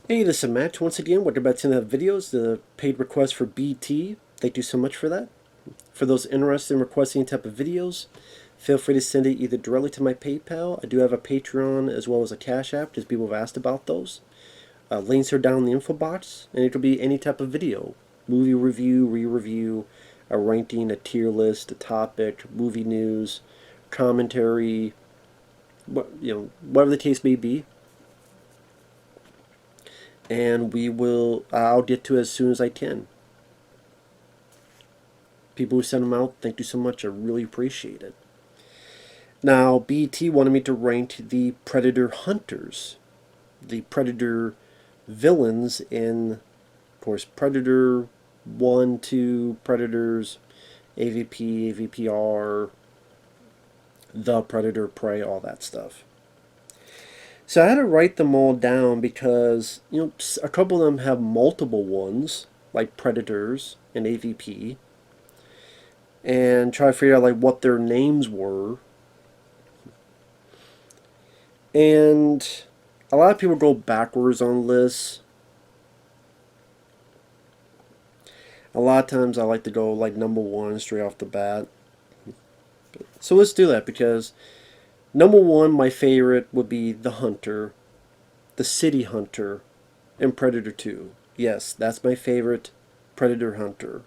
Hey, this is Matt once again. Welcome back to the videos, the paid request for BT. Thank you so much for that. For those interested in requesting type of videos, feel free to send it either directly to my PayPal. I do have a Patreon as well as a Cash App, because people have asked about those. Links are down in the info box, and it could be any type of video. Movie review, re-review, a ranking, a tier list, a topic, movie news, commentary, whatever the case may be. And I'll get to it as soon as I can. People who send them out, thank you so much. I really appreciate it. Now, BET wanted me to rank the Predator hunters, the Predator villains in, of course, Predator 1, 2, Predators, AVP, AVPR, the Predator, Prey, all that stuff. So I had to write them all down because, a couple of them have multiple ones, like Predators and AVP, and try to figure out like what their names were. And a lot of people go backwards on lists. A lot of times I like to go like number one straight off the bat. So let's do that, because number one, my favorite, would be the Hunter, the City Hunter, in Predator 2. Yes, that's my favorite Predator Hunter.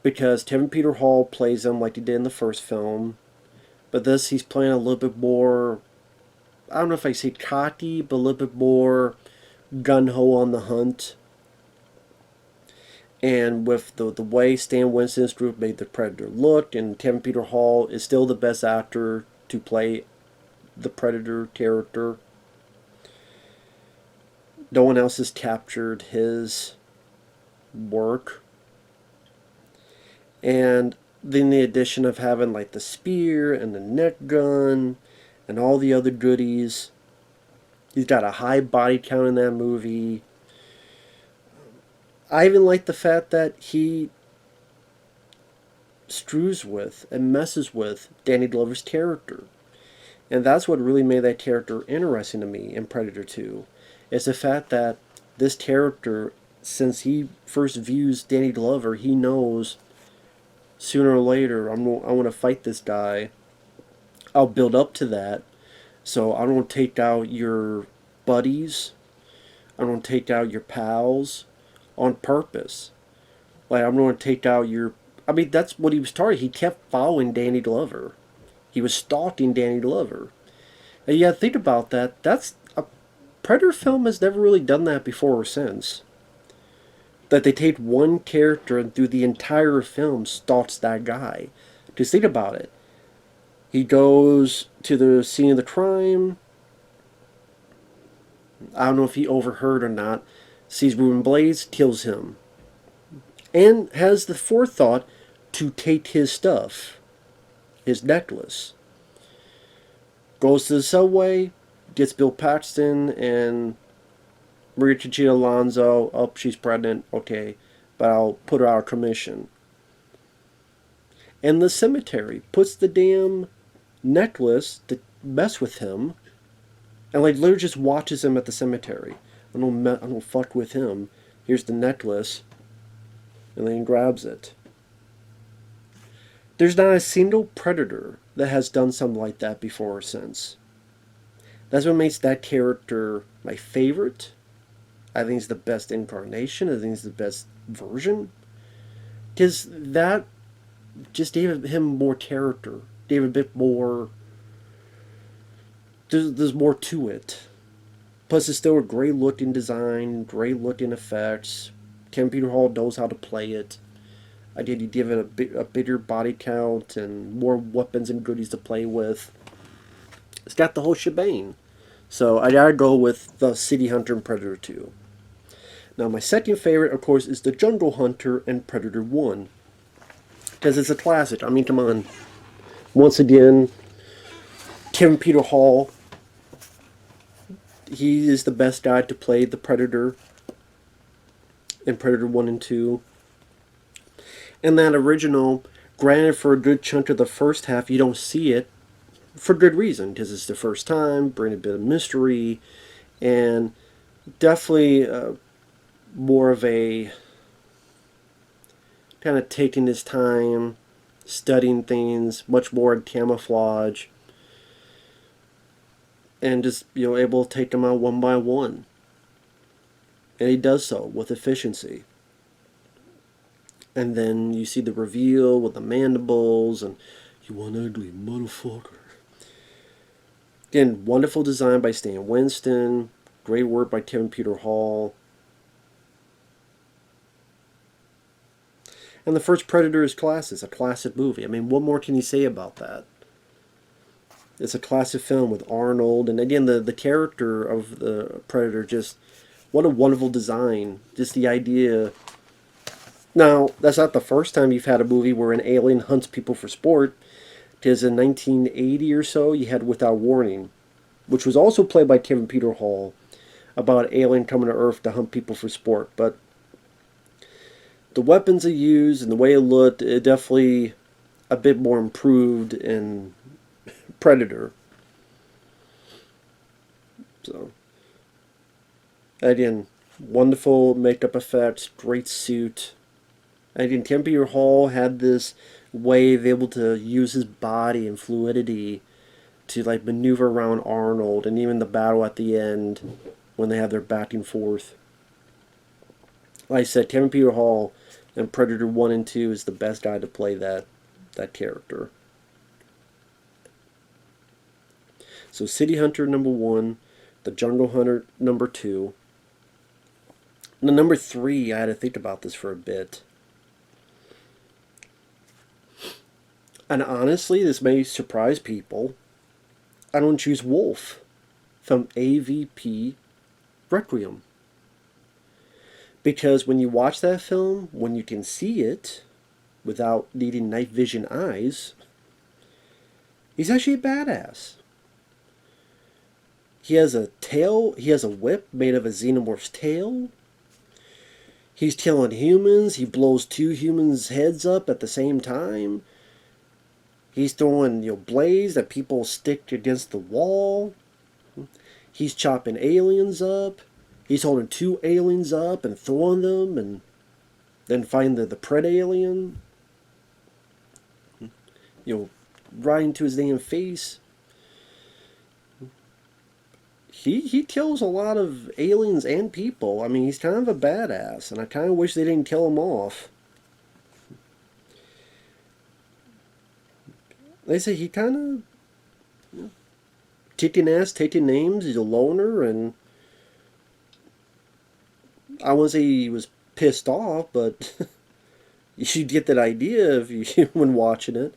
Because Kevin Peter Hall plays him like he did in the first film. But this, he's playing a little bit more, I don't know if I say cocky, but a little bit more gun-ho on the hunt. And with the way Stan Winston's group made the Predator look, and Kevin Peter Hall is still the best actor to play the Predator character. No one else has captured his work. And then the addition of having like the spear and the neck gun and all the other goodies. He's got a high body count in that movie. I even like the fact that he screws with and messes with Danny Glover's character. And that's what really made that character interesting to me in Predator 2. Is the fact that this character, since he first views Danny Glover, he knows sooner or later I want to fight this guy. I'll build up to that. So I don't take out your buddies. I don't take out your pals on purpose. Like, I'm going to take out your... I mean, that's what he was targeting. He kept following Danny Glover. He was stalking Danny Glover. And you gotta think about that. That's... A Predator film has never really done that before or since. That they take one character and through the entire film stalks that guy. Just think about it. He goes to the scene of the crime. I don't know if he overheard or not. Sees Ruben Blades, kills him. And has the forethought to take his stuff. His necklace. Goes to the subway, gets Bill Paxton and Maria Conchita Alonso. Oh, she's pregnant. Okay, but I'll put her out of commission. And the cemetery puts the damn necklace to mess with him, and like literally just watches him at the cemetery. I don't fuck with him. Here's the necklace, and then he grabs it. There's not a single Predator that has done something like that before or since. That's what makes that character my favorite. I think it's the best incarnation. I think it's the best version. Because that just gave him more character. Gave a bit more... There's more to it. Plus, it's still a great looking design, great looking effects. Ken Peter Hall knows how to play it. I did give it a bigger body count and more weapons and goodies to play with. It's got the whole shebang. So I gotta go with the City Hunter and Predator 2. Now my second favorite, of course, is the Jungle Hunter and Predator 1. Because it's a classic. I mean, come on. Once again, Kevin Peter Hall. He is the best guy to play the Predator in Predator 1 and 2. And that original, granted for a good chunk of the first half, you don't see it for good reason, because it's the first time, bring a bit of mystery, and Definitely more of a kind of taking his time, studying things, much more in camouflage, and just able to take them out one by one. And he does so with efficiency. And then you see the reveal with the mandibles and you one ugly motherfucker. Again, wonderful design by Stan Winston. Great work by Kevin Peter Hall. And the first Predator is classic. It's a classic movie. I mean, what more can you say about that? It's a classic film with Arnold. And again, the character of the Predator, just what a wonderful design. Just the idea. Now, that's not the first time you've had a movie where an alien hunts people for sport. Because in 1980 or so, you had Without Warning, which was also played by Kevin Peter Hall, about an alien coming to Earth to hunt people for sport. But the weapons they used and the way it looked, it definitely a bit more improved in Predator. So, again, wonderful makeup effects, great suit. Again, Kevin Peter Hall had this way of able to use his body and fluidity to like maneuver around Arnold, and even the battle at the end when they have their back and forth. Like I said, Kevin Peter Hall in Predator 1 and 2 is the best guy to play that character. So City Hunter number 1, The Jungle Hunter number 2. The number 3, I had to think about this for a bit. And honestly, this may surprise people. I don't choose Wolf from AVP Requiem. Because when you watch that film, when you can see it without needing night vision eyes, he's actually a badass. He has a tail, he has a whip made of a xenomorph's tail. He's killing humans, he blows 2 humans' heads up at the same time. He's throwing blades that people stick against the wall. He's chopping aliens up. He's holding 2 aliens up and throwing them, and then find the pred alien. Right into his damn face. He kills a lot of aliens and people. I mean, he's kind of a badass, and I kind of wish they didn't kill him off. They say he kind of kicking ass, taking names. He's a loner, and I wouldn't say he was pissed off, but you should get that idea if you when watching it.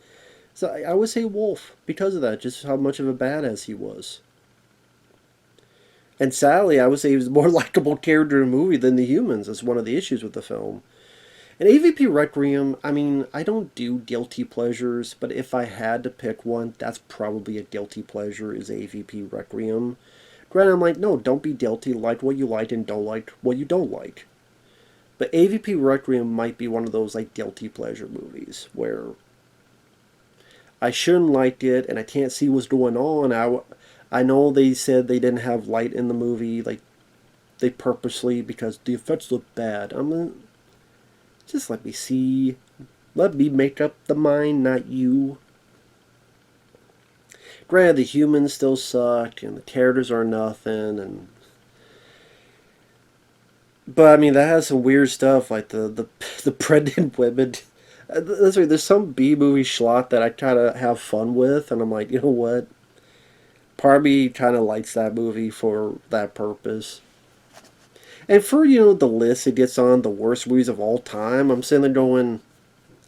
So I would say Wolf because of that, just how much of a badass he was. And sadly, I would say he was a more likable character in the movie than the humans. That's one of the issues with the film. And AVP Requiem, I mean, I don't do guilty pleasures, but if I had to pick one, that's probably a guilty pleasure, is AVP Requiem. Granted, I'm like, no, don't be guilty. Like what you like and don't like what you don't like. But AVP Requiem might be one of those like guilty pleasure movies where I shouldn't like it and I can't see what's going on. I know they said they didn't have light in the movie, like they purposely, because the effects look bad. Just let me see. Let me make up the mind, not you. Granted, the humans still suck, and the characters are nothing, but I mean that has some weird stuff like the pregnant women. That's right. There's some B movie schlot that I kind of have fun with, and I'm like, you know what? Part of me kind of likes that movie for that purpose. And for the list it gets on the worst movies of all time, I'm sitting there going,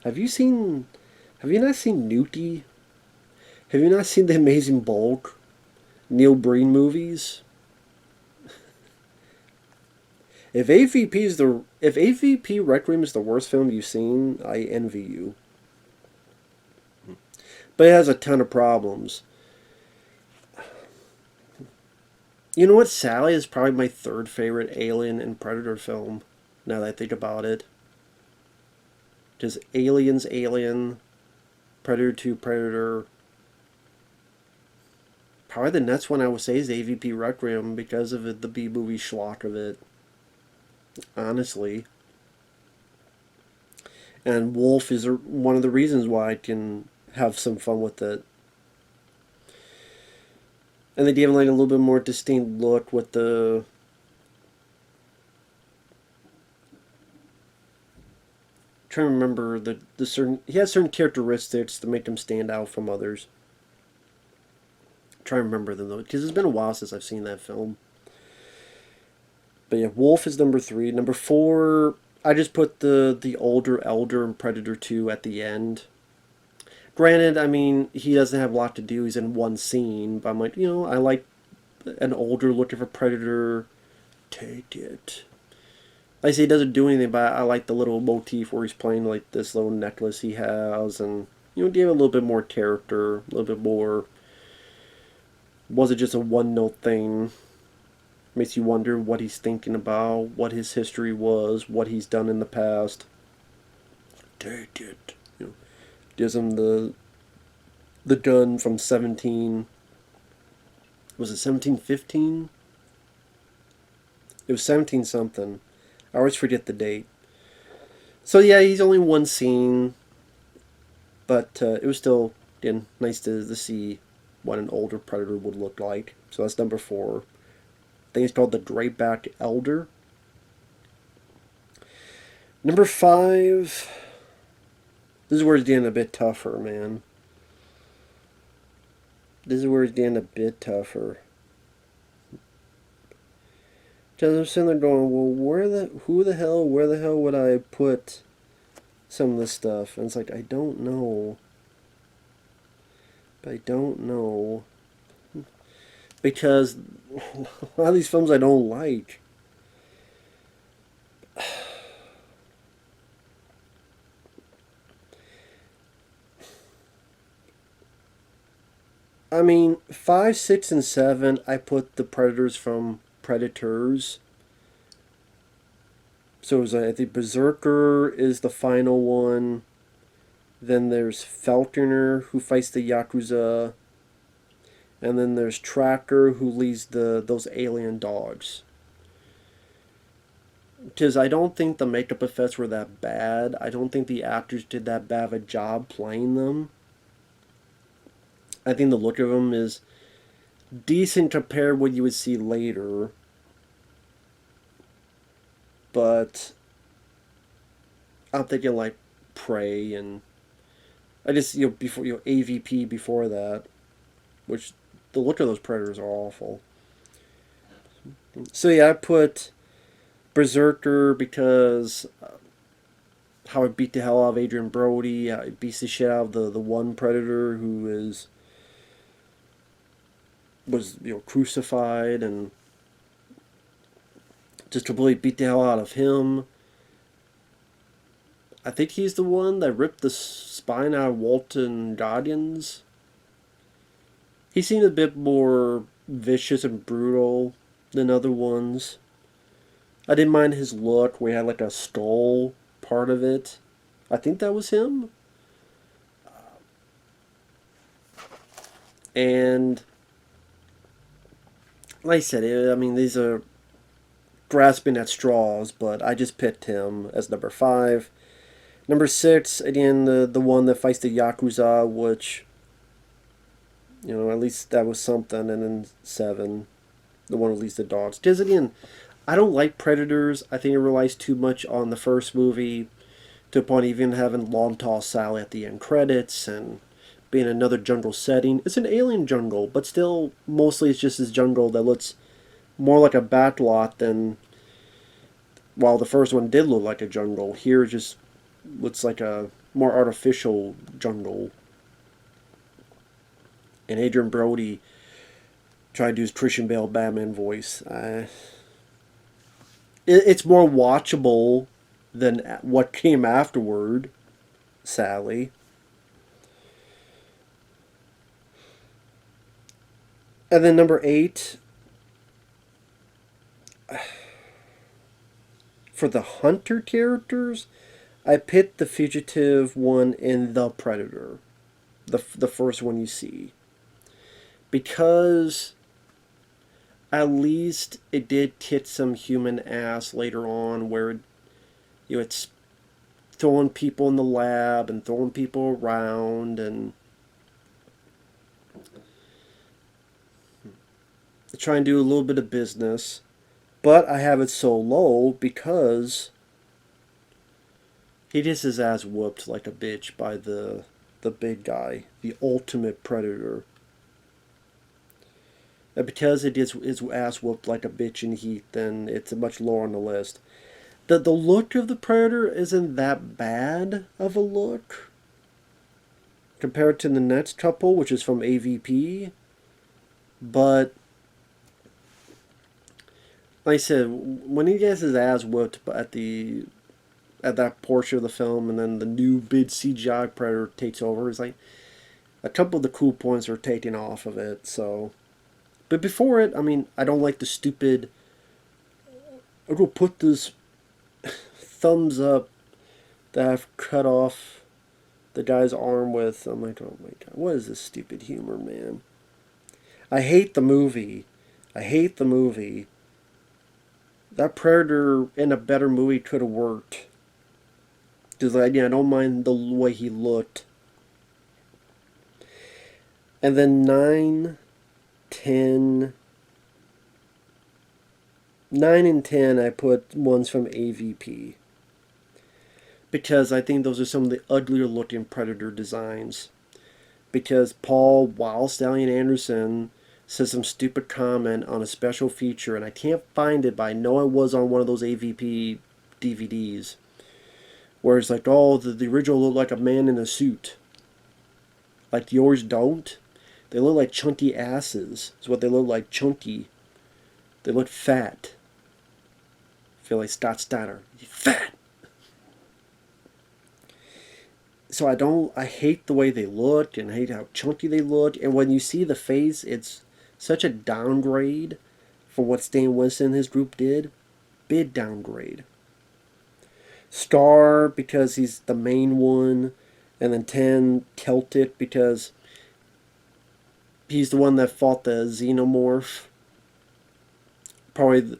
have you not seen Newty? Have you not seen The Amazing Bulk? Neil Breen movies? If AVP Requiem is the worst film you've seen, I envy you. But it has a ton of problems. You know what? Sally is probably my 3rd favorite Alien and Predator film, now that I think about it. Just Aliens, Alien, Predator 2, Predator. Probably the next one I would say is AVP Requiem because of it, the B movie schlock of it. Honestly. And Wolf is one of the reasons why I can have some fun with it. And they gave him like a little bit more distinct look with the trying to remember the certain he has certain characteristics to make him stand out from others. Try to remember them though, because it's been a while since I've seen that film. But yeah, Wolf is number 3. Number 4, I just put the older Elder in Predator 2 at the end. Granted, I mean, he doesn't have a lot to do. He's in one scene, but I'm like, I like an older looking for Predator. Take it. Like I say, he doesn't do anything, but I like the little motif where he's playing like this little necklace he has, and give a little bit more character, a little bit more. Was it just a one note thing? Makes you wonder what he's thinking about, what his history was, what he's done in the past. Take it. Gives him the gun from 17. Was it 1715? It was 17 something. I always forget the date. So yeah, he's only one scene, but it was still nice to see what an older Predator would look like. So that's number 4. I think it's called the Greyback Elder. Number 5. This is where it's getting a bit tougher, man. This is where it's getting a bit tougher. Because I'm sitting there going, well, where the hell would I put some of this stuff? And it's like, I don't know. Because a lot of these films I don't like. I mean, 5, 6, and 7, I put the Predators from Predators. So it was, I think Berserker is the final one. Then there's Falconer, who fights the Yakuza. And then there's Tracker, who leads those alien dogs. Because I don't think the makeup effects were that bad. I don't think the actors did that bad of a job playing them. I think the look of them is decent compared to what you would see later. But I'm thinking like Prey, and I just before AVP before that, which the look of those Predators are awful. So yeah, I put Berserker because how it beat the hell out of Adrian Brody. How it beats the shit out of the one Predator who was crucified, and just completely beat the hell out of him. I think he's the one that ripped the spine out of Walton Goggins. He seemed a bit more vicious and brutal than other ones. I didn't mind his look where he had like a skull part of it. I think that was him. And like I said, I mean, these are grasping at straws, but I just picked him as number 5. Number 6, again, the one that fights the Yakuza, which, at least that was something. And then 7, the one who leads the dogs. Because again, I don't like Predators. I think it relies too much on the first movie, to the point of even having Long Tall Sally at the end credits, and being another jungle setting. It's an alien jungle, but still, mostly it's just this jungle that looks more like a backlot than, while the first one did look like a jungle, here it just looks like a more artificial jungle. And Adrian Brody tried to do his Christian Bale Batman voice. It's more watchable than what came afterward, sadly. And then number 8, for the Hunter characters, I picked the fugitive one in The Predator, the first one you see, because at least it did hit some human ass later on, where it's throwing people in the lab and throwing people around and try and do a little bit of business. But I have it so low because he gets his ass whooped like a bitch by the big guy, the ultimate predator. And because it gets his ass whooped like a bitch in Heat, then it's much lower on the list. The look of the Predator isn't that bad of a look compared to the next couple, which is from AVP. But like I said, when he gets his ass whooped at that portion of the film, and then the new big CGI Predator takes over, it's like a couple of the cool points are taken off of it. So, but before it, I mean, I don't like the stupid. I'm gonna put this thumbs up that I've cut off the guy's arm with. I'm like, oh my god, what is this stupid humor, man? I hate the movie. I hate the movie. That Predator in a better movie could have worked. Because again, I don't mind the way he looked. And then 9, 10... 9 and 10 I put ones from AVP. Because I think those are some of the uglier looking Predator designs. Because Paul Wild Stallion Anderson says some stupid comment on a special feature, and I can't find it, but I know it was on one of those AVP DVDs. Where it's like, oh, the original looked like a man in a suit. Like yours don't. They look like chunky asses. Is what they look like, chunky. They look fat. I feel like Scott Steiner. Fat! So I hate the way they look, and I hate how chunky they look. And when you see the face, it's such a downgrade from what Stan Winston and his group did. Big downgrade. Star, because he's the main one. And then 10, Celtic, because he's the one that fought the Xenomorph. Probably,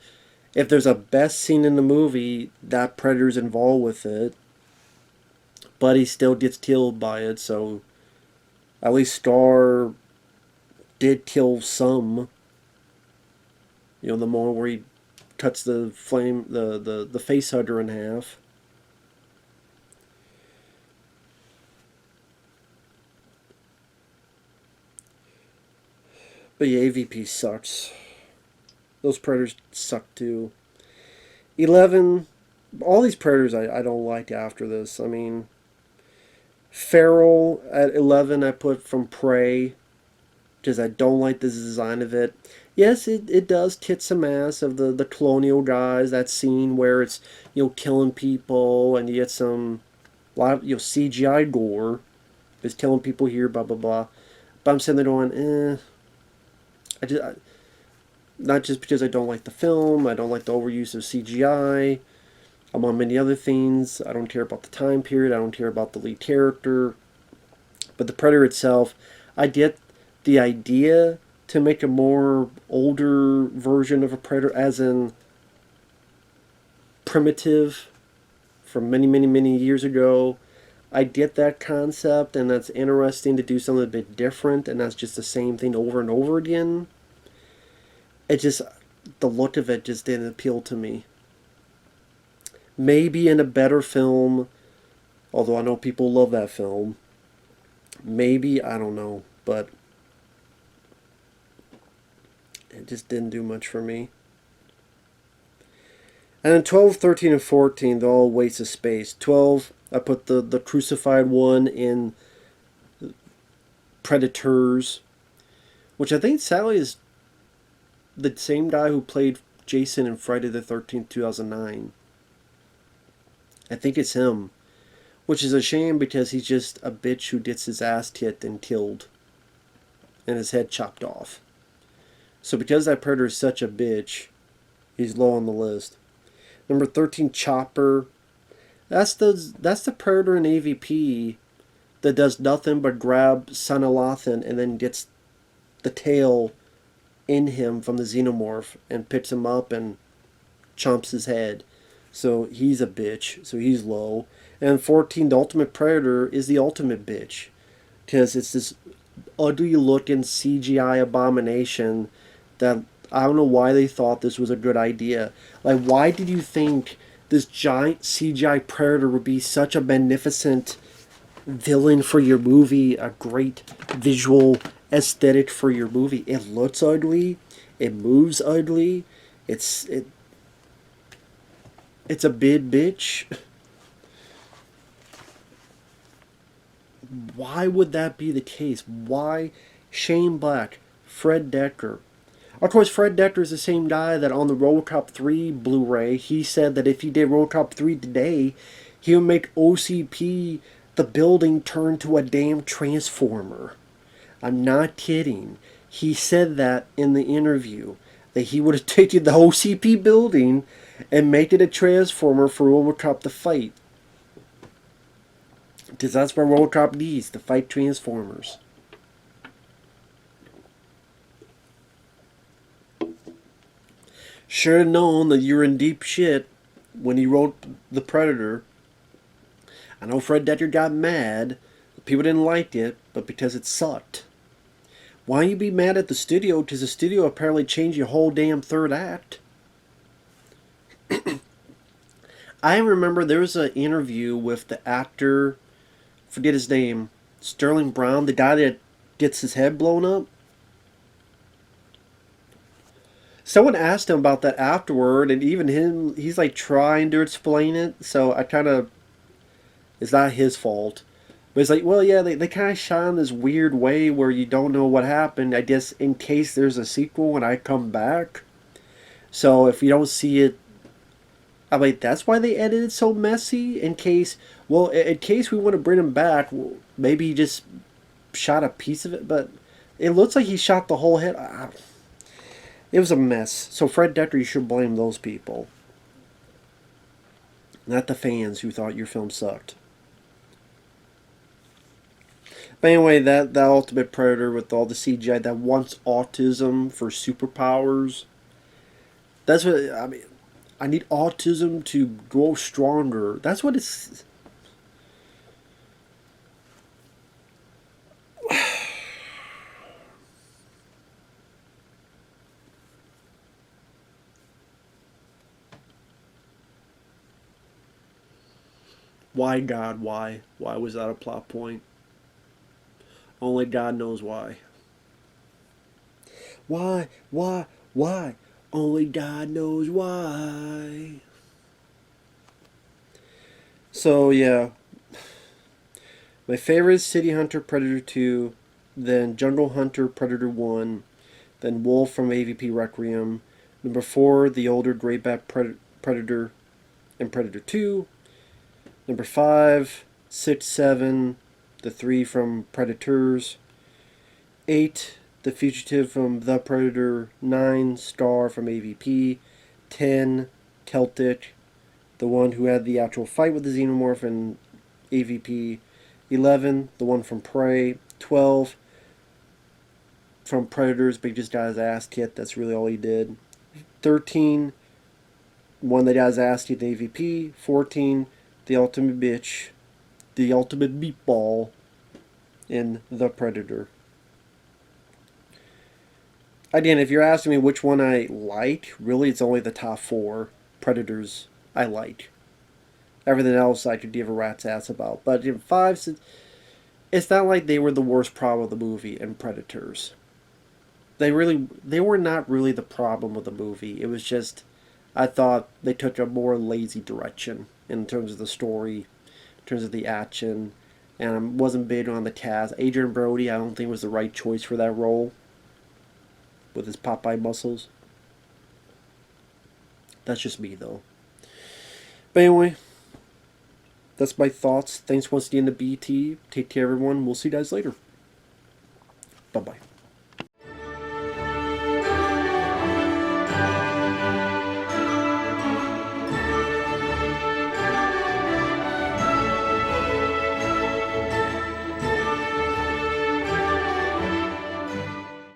if there's a best scene in the movie, that Predator's involved with it. But he still gets killed by it, so at least Star did kill some. You know, the moment where he cuts the face hugger in half. But yeah, AVP sucks. Those Predators suck too. 11, all these Predators I don't like after this. I mean, Feral at 11 I put from Prey, because I don't like the design of it. Yes, it does tit some ass of the colonial guys, that scene where it's, you know, killing people, and you get some, a lot of, you know, CGI gore. It's killing people here, blah, blah, blah. But I'm sitting there going, not just because I don't like the film, I don't like the overuse of CGI. I'm on many other things. I don't care about the time period. I don't care about the lead character. But the Predator itself, I get the idea to make a more older version of a Predator, as in primitive from many, many, many years ago. I get that concept, and that's interesting to do something a bit different, and that's just the same thing over and over again. It just, the look of it just didn't appeal to me. Maybe in a better film, although I know people love that film. Maybe, I don't know, but it just didn't do much for me. And then 12, 13, and 14, they're all wastes of space. 12, I put the crucified one in Predators, which I think sadly is the same guy who played Jason in Friday the 13th, 2009. I think it's him. Which is a shame, because he's just a bitch who gets his ass kicked and killed. And his head chopped off. So because that Predator is such a bitch, he's low on the list. Number 13, Chopper. That's the Predator in AVP that does nothing but grab Sonalothan and then gets the tail in him from the xenomorph and picks him up and chomps his head. So he's a bitch. So he's low. And 14, the ultimate predator, is the ultimate bitch. Because it's this ugly looking CGI abomination that I don't know why they thought this was a good idea. Like, why did you think this giant CGI predator would be such a magnificent villain for your movie, a great visual aesthetic for your movie? It looks ugly, it moves ugly, it's a big bitch. Why would that be the case? Why Shane Black, Fred Decker? Of course, Fred Decker is the same guy that on the RoboCop 3 Blu-ray, he said that if he did RoboCop 3 today, he would make OCP, the building, turn to a damn transformer. I'm not kidding. He said that in the interview, that he would have taken the OCP building and make it a transformer for RoboCop to fight. Because that's what RoboCop needs, to fight transformers. Should have known that you're in deep shit when he wrote The Predator. I know Fred Decker got mad. People didn't like it, but because it sucked. Why you be mad at the studio? Because the studio apparently changed your whole damn third act. I remember there was an interview with the actor, forget his name, Sterling Brown, the guy that gets his head blown up. Someone asked him about that afterward, and even him, he's like trying to explain it, so I kind of, it's not his fault. But it's like, well, yeah, they kind of shot in this weird way where you don't know what happened, I guess, in case there's a sequel when I come back. So if you don't see it, I'm like, that's why they edited so messy? In case, well, in case we want to bring him back, well, maybe he just shot a piece of it, but it looks like he shot the whole head. It was a mess. So Fred Decker, you should blame those people. Not the fans who thought your film sucked. But anyway, that Ultimate Predator with all the CGI that wants autism for superpowers. That's what, I mean, I need autism to grow stronger. That's what it's... Why, God, why? Why was that a plot point? Only God knows why. Why? Only God knows why. So, yeah. My favorite is City Hunter Predator 2, then Jungle Hunter Predator 1, then Wolf from AVP Requiem, number 4, the older Greyback Predator and Predator 2, number 5, 6, 7, the 3 from Predators, 8, the Fugitive from The Predator, 9, Star from AVP, 10, Celtic, the one who had the actual fight with the Xenomorph in AVP, 11, the one from Prey, 12, from Predators, but he just got his ass kicked, that's really all he did, 13, one that got his ass kicked in AVP, 14, the ultimate bitch, the ultimate meatball in The Predator. Again, if you're asking me which one I like, really it's only the top 4 Predators I like. Everything else I could give a rat's ass about. But in 5, it's not like they were the worst problem of the movie in Predators. They were not really the problem of the movie. It was just, I thought they took a more lazy direction in terms of the story, in terms of the action, and I wasn't big on the cast. Adrian Brody, I don't think was the right choice for that role, with his Popeye muscles. That's just me, though. But anyway, that's my thoughts. Thanks once again to BT. Take care, everyone. We'll see you guys later. Bye-bye.